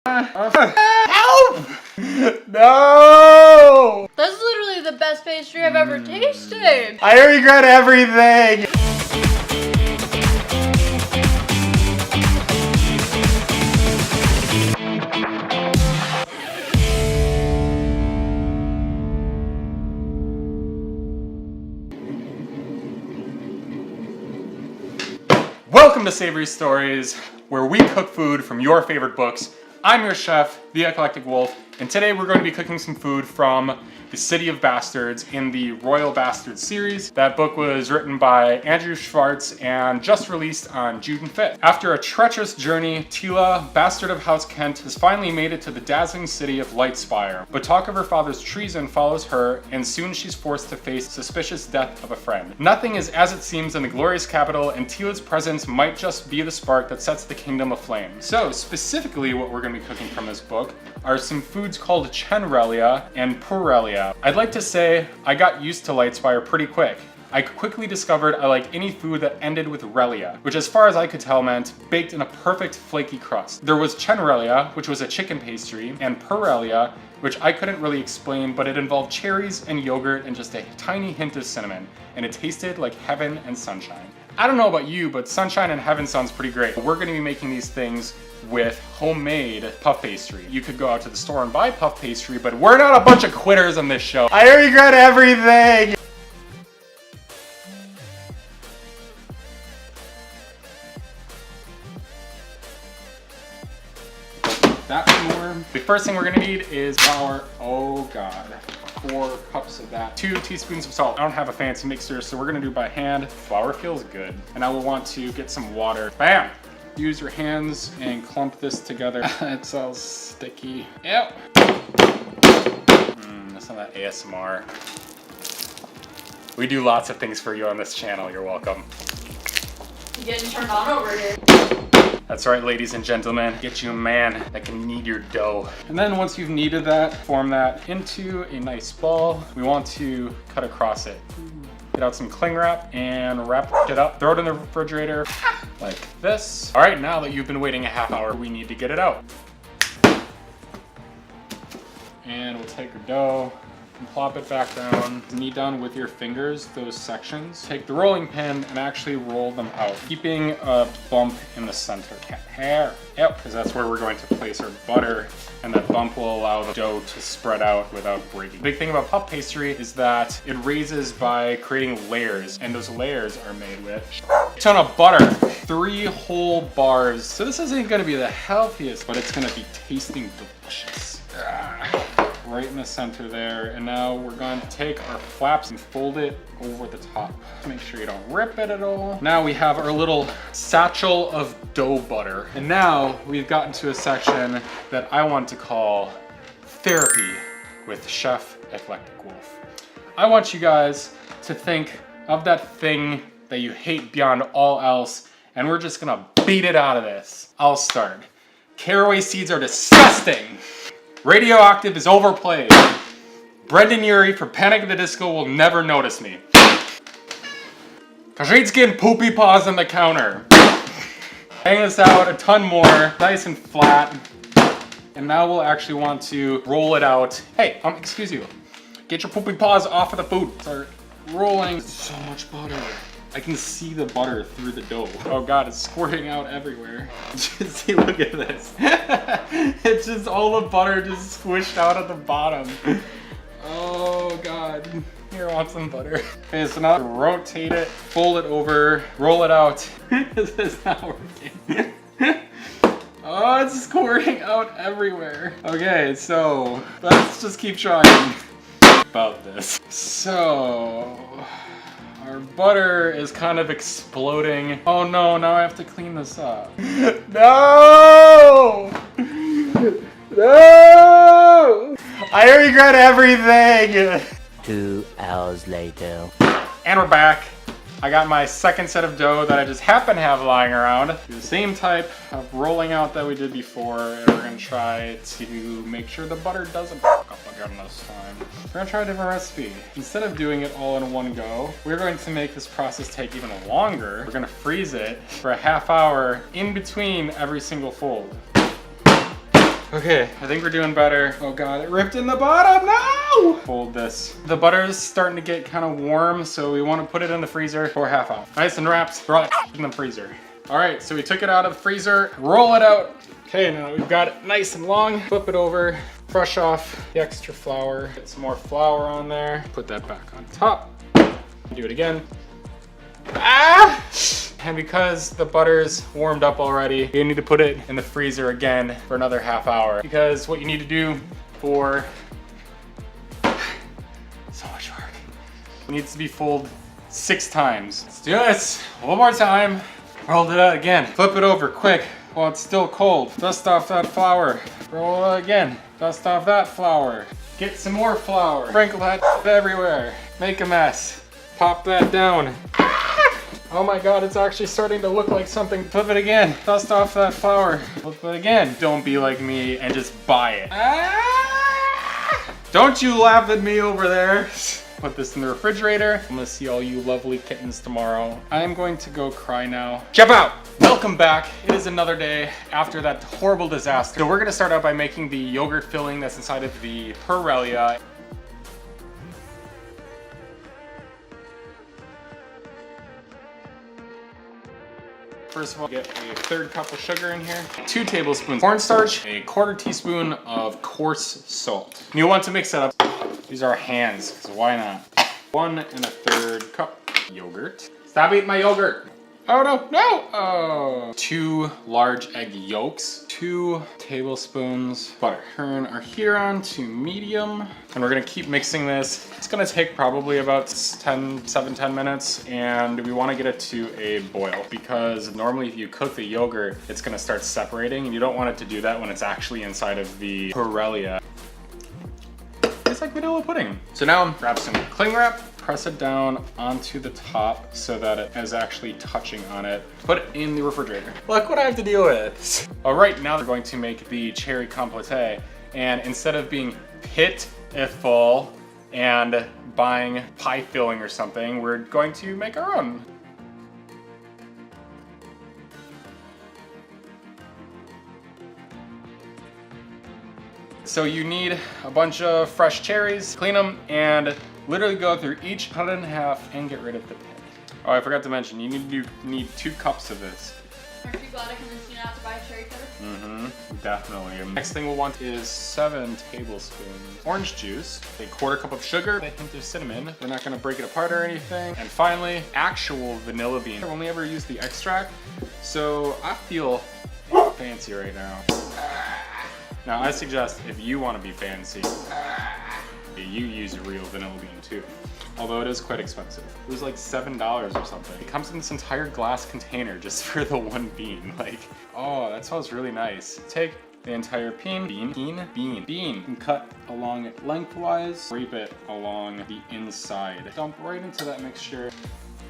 Help! No! That's literally the best pastry I've ever tasted. I regret everything! Welcome to Savory Stories, where we cook food from your favorite books. I'm your chef, the Eclectic Wolf, and today we're going to be cooking some food from The City of Bastards in the Royal Bastards series. That book was written by Andrew Shvarts and just released on June 5th. After a treacherous journey, Tila, bastard of House Kent, has finally made it to the dazzling city of Lightspire. But talk of her father's treason follows her, and soon she's forced to face suspicious death of a friend. Nothing is as it seems in the glorious capital, and Tila's presence might just be the spark that sets the kingdom aflame. So, specifically what we're going to be cooking from this book are some foods called Chen Rellia and Porro Rellia. I'd like to say I got used to Lightspire pretty quick. I quickly discovered I like any food that ended with Rellia, which as far as I could tell meant baked in a perfect flaky crust. There was Chen Rellia, which was a chicken pastry, and Porro Rellia, which I couldn't really explain, but it involved cherries and yogurt and just a tiny hint of cinnamon, and it tasted like heaven and sunshine. I don't know about you, but sunshine and heaven sounds pretty great. We're gonna be making these things with homemade puff pastry. You could go out to the store and buy puff pastry, but we're not a bunch of quitters on this show. I regret everything! That more. The first thing we're gonna need is flour. Oh God. 4 cups of that. 2 teaspoons of salt. I don't have a fancy mixer, so we're gonna do by hand. Flour feels good. And I will want to get some water. Bam! Use your hands and clump this together. It's all sticky. Yep. That's not that ASMR. We do lots of things for you on this channel. You're welcome. You getting turned on over here. That's right, ladies and gentlemen. Get you a man that can knead your dough. And then once you've kneaded that, form that into a nice ball. We want to cut across it. Get out some cling wrap and wrap it up. Throw it in the refrigerator like this. All right, now that you've been waiting a half hour, we need to get it out. And we'll take our dough and plop it back down. Knead down with your fingers those sections. Take the rolling pin and actually roll them out, keeping a bump in the center. Hair. Yep, because that's where we're going to place our butter, and that bump will allow the dough to spread out without breaking. The big thing about puff pastry is that it raises by creating layers, and those layers are made with a ton of butter. 3 whole bars. So this isn't gonna be the healthiest, but it's gonna be tasting delicious. Right in the center there. And now we're going to take our flaps and fold it over the top to make sure you don't rip it at all. Now we have our little satchel of dough butter. And now we've gotten to a section that I want to call Therapy with Chef Eclectic Wolf. I want you guys to think of that thing that you hate beyond all else, and we're just gonna beat it out of this. I'll start. Caraway seeds are disgusting. Radioactive is overplayed. Brendan Urie from Panic at the Disco will never notice me. Kashid's getting poopy paws on the counter. Hang this out a ton more, nice and flat. And now we'll actually want to roll it out. Hey, excuse you. Get your poopy paws off of the food. Start rolling. So much butter. I can see the butter through the dough. Oh God, it's squirting out everywhere. Just see, look at this. It's just all the butter just squished out at the bottom. Oh God. Here, I want some butter. Okay, so now rotate it, fold it over, roll it out. This is not working. Oh, it's squirting out everywhere. Okay, so let's just keep trying about this. So, our butter is kind of exploding. Oh no, now I have to clean this up. No! No! I regret everything! 2 hours later. And we're back. I got my second set of dough that I just happen to have lying around. Do the same type of rolling out that we did before, and we're gonna try to make sure the butter doesn't fuck up again this time. We're gonna try a different recipe. Instead of doing it all in one go, we're going to make this process take even longer. We're gonna freeze it for a half hour in between every single fold. Okay, I think we're doing better. Oh God, it ripped in the bottom, no! Hold this. The butter's starting to get kind of warm, so we want to put it in the freezer for a half hour. Nice and wrapped, throw it in the freezer. All right, so we took it out of the freezer, roll it out. Okay, now we've got it nice and long. Flip it over, brush off the extra flour. Get some more flour on there. Put that back on top. Do it again. Ah! And because the butter's warmed up already, you need to put it in the freezer again for another half hour. Because what you need to do for so much work, it needs to be folded 6 times. Let's do this one more time. Roll it out again. Flip it over quick while it's still cold. Dust off that flour. Roll it again. Dust off that flour. Get some more flour. Sprinkle that everywhere. Make a mess. Pop that down. Oh my God, it's actually starting to look like something. Flip it again. Dust off that flour. Flip it again. Don't be like me and just buy it. Ah! Don't you laugh at me over there. Put this in the refrigerator. I'm gonna see all you lovely kittens tomorrow. I'm going to go cry now. Jump out! Welcome back. It is another day after that horrible disaster. So we're gonna start out by making the yogurt filling that's inside of the Porro Rellia. First of all, get a 1/3 cup of sugar in here, 2 tablespoons cornstarch, a 1/4 teaspoon of coarse salt. And you'll want to mix that up. These are hands, so why not? 1 1/3 cup yogurt. Stop eating my yogurt. Oh no, no! Oh. 2 large egg yolks, 2 tablespoons butter. Turn our heater on to medium, and we're gonna keep mixing this. It's gonna take probably about 7-10 minutes, and we wanna get it to a boil because normally if you cook the yogurt, it's gonna start separating, and you don't want it to do that when it's actually inside of the Porro Rellia. It's like vanilla pudding. So now grab some cling wrap, press it down onto the top so that it is actually touching on it. Put it in the refrigerator. Look what I have to deal with. All right, now we're going to make the cherry complété. And instead of being pitiful and buying pie filling or something, we're going to make our own. So you need a bunch of fresh cherries, clean them, and literally go through each, cut it in half, and get rid of the pit. Oh, I forgot to mention, you need 2 cups of this. Aren't you glad I convinced you not to buy a cherry cutter? Mm-hmm, definitely. Next thing we'll want is 7 tablespoons orange juice, a 1/4 cup of sugar, a hint of cinnamon. We're not gonna break it apart or anything. And finally, actual vanilla bean. I've only ever used the extract, so I feel fancy right now. Now, I suggest if you want to be fancy, you use real vanilla bean too. Although it is quite expensive. It was like $7 or something. It comes in this entire glass container just for the 1 bean. Like, oh, that smells really nice. Take the entire bean, and cut along it lengthwise. Scrape it along the inside. Dump right into that mixture.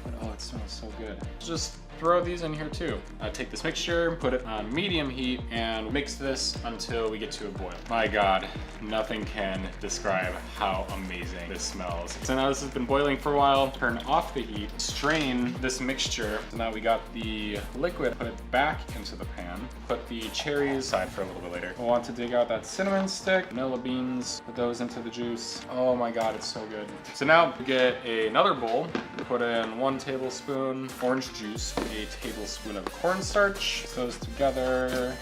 But oh, it smells so good. Just throw these in here too. Take this mixture, put it on medium heat, and mix this until we get to a boil. My God, nothing can describe how amazing this smells. So now this has been boiling for a while. Turn off the heat, strain this mixture. So now we got the liquid, put it back into the pan. Put the cherries aside for a little bit later. We'll want to dig out that cinnamon stick, vanilla beans, put those into the juice. Oh my God, it's so good. So now we get another bowl, put in 1 tablespoon orange juice, a tablespoon of cornstarch, mix those together,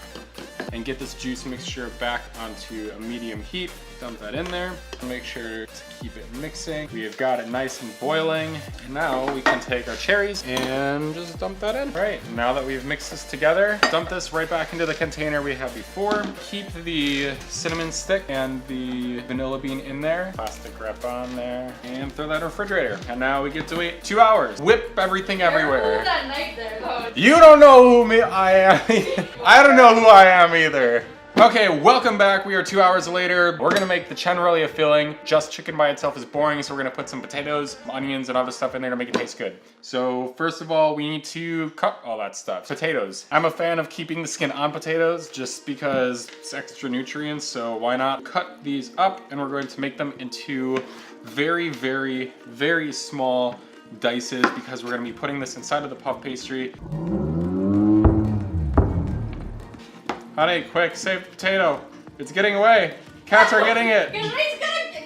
and get this juice mixture back onto a medium heat. Dump that in there. Make sure to keep it mixing. We have got it nice and boiling. And now we can take our cherries and just dump that in. All right, now that we've mixed this together, dump this right back into the container we had before. Keep the cinnamon stick and the vanilla bean in there. Plastic wrap on there, and throw that in the refrigerator. And now we get to wait 2 hours. Whip everything everywhere. Who's that knife there, though? You don't know who I am. I don't know who I am either. Okay, welcome back. We are 2 hours later. We're gonna make the Chen Rellia filling. Just chicken by itself is boring, so we're gonna put some potatoes, onions, and other stuff in there to make it taste good. So first of all, we need to cut all that stuff. Potatoes. I'm a fan of keeping the skin on potatoes just because it's extra nutrients, so why not? Cut these up, and we're going to make them into very, very, very small dices because we're gonna be putting this inside of the puff pastry. Honey, quick, save the potato. It's getting away. Cats are getting it. He's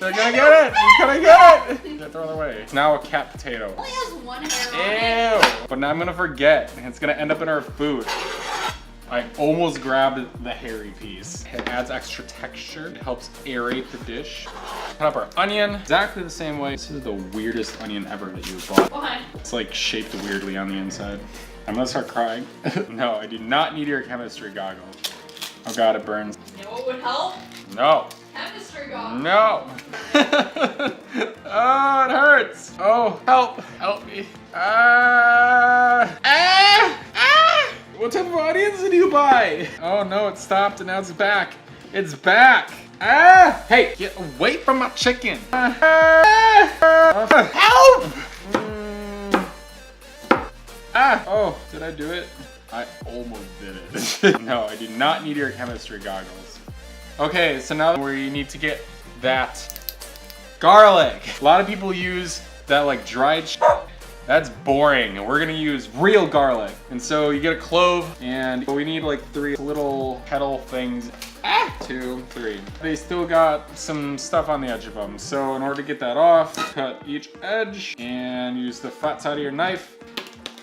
They're gonna get it. He's gonna get it. Get thrown away. It's now a cat potato. only has one hair on it. Ew. But now I'm gonna forget. It's gonna end up in our food. I almost grabbed the hairy piece. It adds extra texture. It helps aerate the dish. Cut up our onion exactly the same way. This is the weirdest onion ever that you've bought. Why? It's like shaped weirdly on the inside. I'm gonna start crying. No, I do not need your chemistry goggles. Oh God, it burns. You know what would help? No. Chemistry goggles. No. Oh, it hurts. Oh, help. Help me. What type of onions did you buy? Oh no, it stopped and now it's back. It's back. Hey, get away from my chicken. Help! Oh, did I do it? I almost did it. No, I do not need your chemistry goggles. Okay, so now we need to get that garlic. A lot of people use that like dried shit. That's boring. We're gonna use real garlic. And so you get a clove and we need like 3 little petal things. 2, 3. They still got some stuff on the edge of them. So in order to get that off, cut each edge and use the flat side of your knife.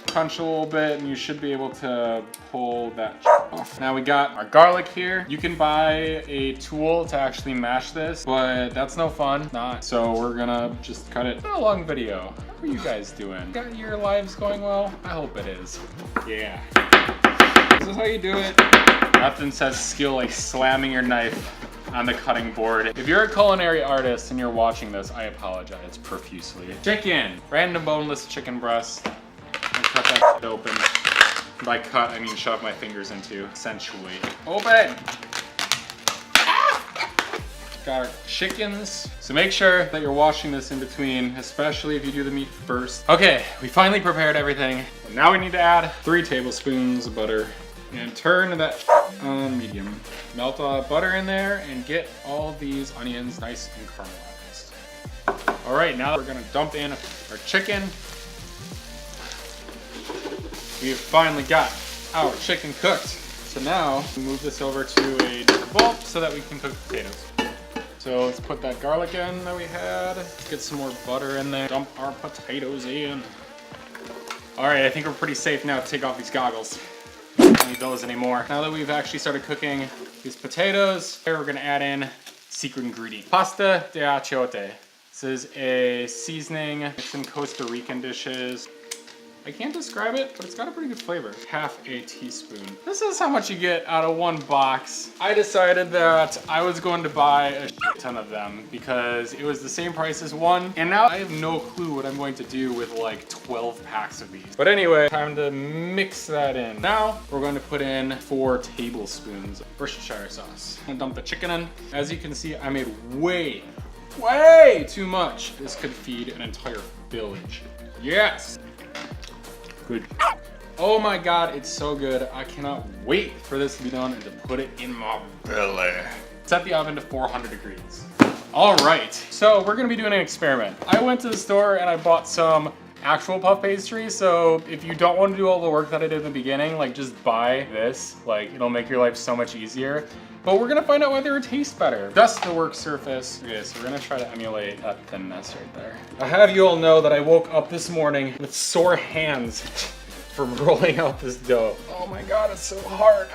Punch a little bit and you should be able to pull that off. Now we got our garlic here. You can buy a tool to actually mash this, but that's no fun. Not. So we're gonna just cut it. It's been a long video. How are you guys doing? Got your lives going well? I hope it is. Yeah. This is how you do it. Nothing says skill like slamming your knife on the cutting board. If you're a culinary artist and you're watching this, I apologize profusely. Chicken. Random boneless chicken breast. Cut that shit open. By cut, I mean shove my fingers into, essentially. Open! Got our chickens. So make sure that you're washing this in between, especially if you do the meat first. Okay, we finally prepared everything. Now we need to add 3 tablespoons of butter and turn that on medium. Melt butter in there and get all these onions nice and caramelized. All right, now we're gonna dump in our chicken. We've finally got our chicken cooked. So now we move this over to a different bowl so that we can cook potatoes. So let's put that garlic in that we had. Get some more butter in there. Dump our potatoes in. All right, I think we're pretty safe now to take off these goggles. Don't need those anymore. Now that we've actually started cooking these potatoes, here we're gonna add in secret ingredient. Pasta de achiote. This is a seasoning mixed in Costa Rican dishes. I can't describe it, but it's got a pretty good flavor. Half a teaspoon. This is how much you get out of 1 box. I decided that I was going to buy a shit ton of them because it was the same price as 1. And now I have no clue what I'm going to do with like 12 packs of these. But anyway, time to mix that in. Now we're going to put in 4 tablespoons of Worcestershire sauce. I'm gonna dump the chicken in. As you can see, I made way too much. This could feed an entire village. Yes. Good. Oh my God, it's so good. I cannot wait for this to be done and to put it in my belly. Set the oven to 400 degrees. All right, so we're gonna be doing an experiment. I went to the store and I bought some actual puff pastry. So if you don't want to do all the work that I did in the beginning, like just buy this. Like it'll make your life so much easier. But we're gonna find out whether it tastes better. Dust the work surface. Okay, so we're gonna try to emulate that thinness right there. I have you all know that I woke up this morning with sore hands from rolling out this dough. Oh my God, it's so hard.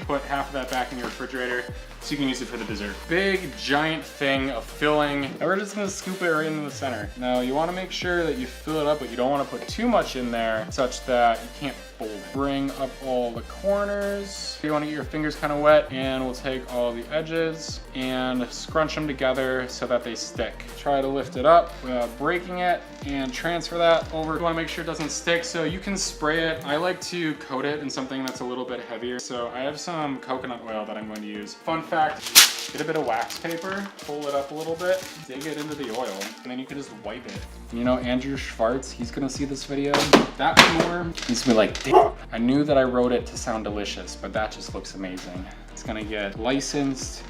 Put half of that back in your refrigerator so you can use it for the dessert. Big giant thing of filling. And we're just gonna scoop it right in the center. Now you wanna make sure that you fill it up, but you don't wanna put too much in there such that you can't fold it. Bring up all the corners. You wanna get your fingers kind of wet, and we'll take all the edges and scrunch them together so that they stick. Try to lift it up without breaking it and transfer that over. You wanna make sure it doesn't stick, so you can spray it. I like to coat it in something that's a little bit heavier. So I have some coconut oil that I'm going to use. Fun fact, get a bit of wax paper, pull it up a little bit, dig it into the oil, and then you can just wipe it. You know, Andrew Shvarts, he's gonna see this video. That more, he's gonna be like, damn. I knew that I wrote it to sound delicious, but that just looks amazing. It's gonna get licensed.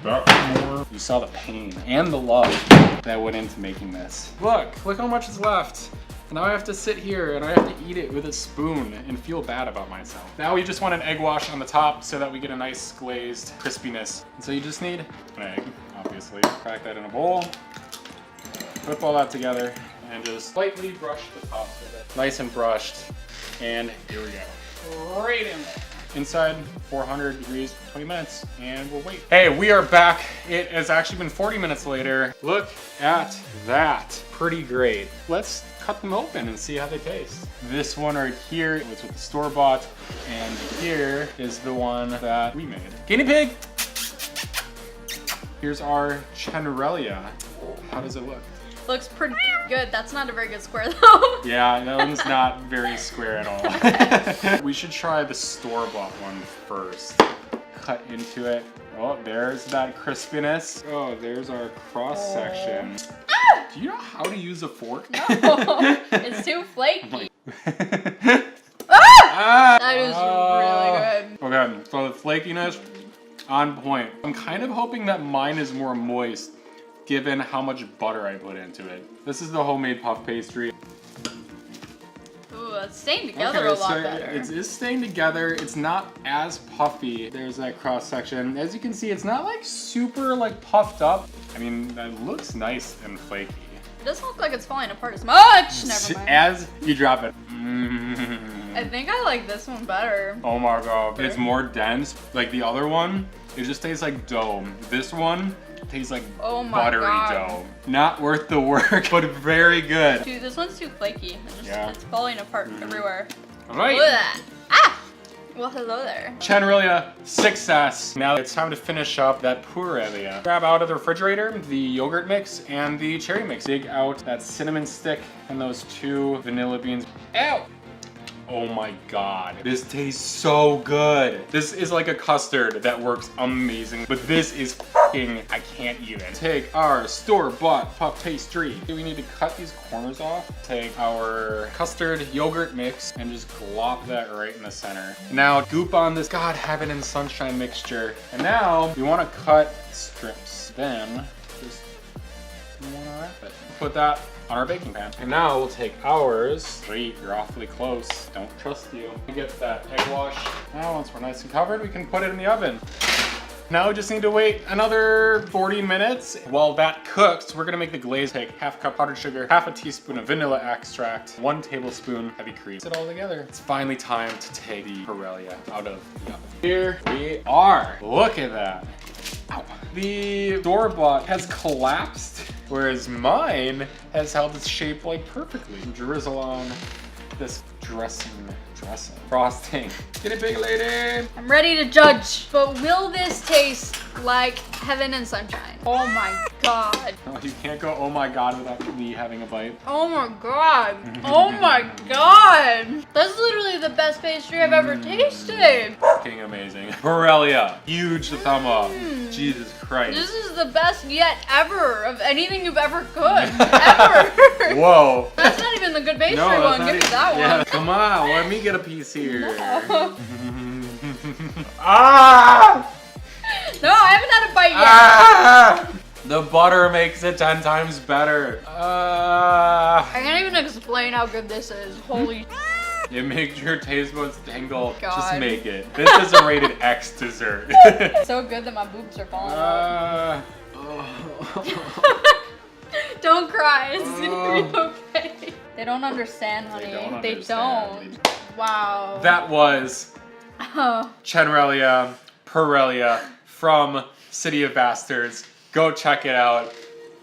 That more. You saw the pain and the love that went into making this. Look how much is left. Now I have to sit here and I have to eat it with a spoon and feel bad about myself. Now we just want an egg wash on the top so that we get a nice glazed crispiness. And so you just need an egg, obviously. Crack that in a bowl. Whip all that together and just lightly brush the tops with it. Nice and brushed. And here we go. Right in there. Inside 400 degrees for 20 minutes, and we'll wait. Hey, we are back. It has actually been 40 minutes later. Look at that. Pretty great. Let's cut them open and see how they taste. This one right here is with the store-bought, and here is the one that we made. Guinea pig! Here's our Chen Rellia. How does it look? Looks pretty good. That's not a very good square though. Yeah, that one's not very square at all. We should try the store-bought one first. Cut into it. Oh, there's that crispiness. Oh, there's our cross section. Ah! Do you know how to use a fork? No, it's too flaky. Ah! That is really good. Okay, so the flakiness on point. I'm kind of hoping that mine is more moist, given how much butter I put into it. This is the homemade puff pastry. Ooh, it's staying together a lot better. It is staying together. It's not as puffy. There's that cross section. As you can see, it's not like super like puffed up. I mean, that looks nice and flaky. It doesn't look like it's falling apart as much. Never mind. As you drop it. I think I like this one better. Oh my god. It's more dense. Like the other one, it just tastes like dough. This one tastes like buttery dough. Not worth the work, but very good. Dude, this one's too flaky. It's falling apart everywhere. All right. Look at that. Ah! Well, hello there. Chen Rellia, success. Now it's time to finish up that Porro Rellia. Grab out of the refrigerator the yogurt mix and the cherry mix. Dig out that cinnamon stick and those 2 vanilla beans. Ow! Oh my god, this tastes so good. This is like a custard that works amazing, but this is fucking, I can't even. Take our store-bought puff pastry. We need to cut these corners off. Take our custard yogurt mix and just glop that right in the center. Now goop on this God, heaven and sunshine mixture. And now we want to cut strips. Then just want to wrap it. Put that on our baking pan. And now we'll take ours. Wait, you're awfully close. Don't trust you. We get that egg wash. Now once we're nice and covered, we can put it in the oven. Now we just need to wait another 40 minutes. While that cooks, we're gonna make the glaze. Take half cup powdered sugar, half a teaspoon of vanilla extract, 1 tablespoon heavy cream. Mix it all together. It's finally time to take the Porro Rellia out of the oven. Here we are. Look at that. Ow. The store-bought has collapsed, whereas mine has held its shape like perfectly. Drizzle on this dressing. Frosting. Get it, big lady. I'm ready to judge, but will this taste like heaven and sunshine? Oh my god. Oh, you can't go oh my god without me having a bite. Oh my god. Oh my god. That's literally the best pastry I've ever tasted. Fucking amazing. Porro Rellia, huge thumb up. Jesus Christ. This is the best yet ever of anything you've ever cooked. Ever. Whoa. That's not even the good pastry No, one. Give me that yeah, one. come on, let me get a piece here. No. Ah! No, I haven't had a bite yet. Ah! The butter makes it 10 times better. I can't even explain how good this is. Holy. It makes your taste buds tingle. God. Just make it. This is a rated X dessert. So good that my boobs are falling out. Oh. Don't cry. It's gonna be okay. They don't understand, honey. They don't. Wow. That was Chen Rellia, Porro Rellia from City of Bastards. Go check it out.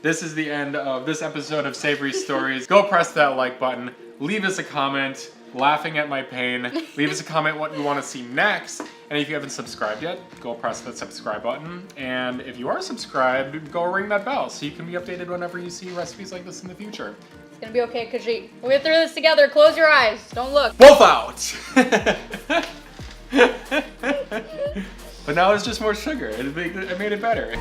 This is the end of this episode of Savory Stories. Go press that like button. Leave us a comment laughing at my pain. Leave us a comment what you want to see next. And if you haven't subscribed yet, go press that subscribe button. And if you are subscribed, go ring that bell so you can be updated whenever you see recipes like this in the future. It's gonna be okay, Khajiit. We'll get through this together. Close your eyes. Don't look. Wolf out! But now it's just more sugar. It made it better.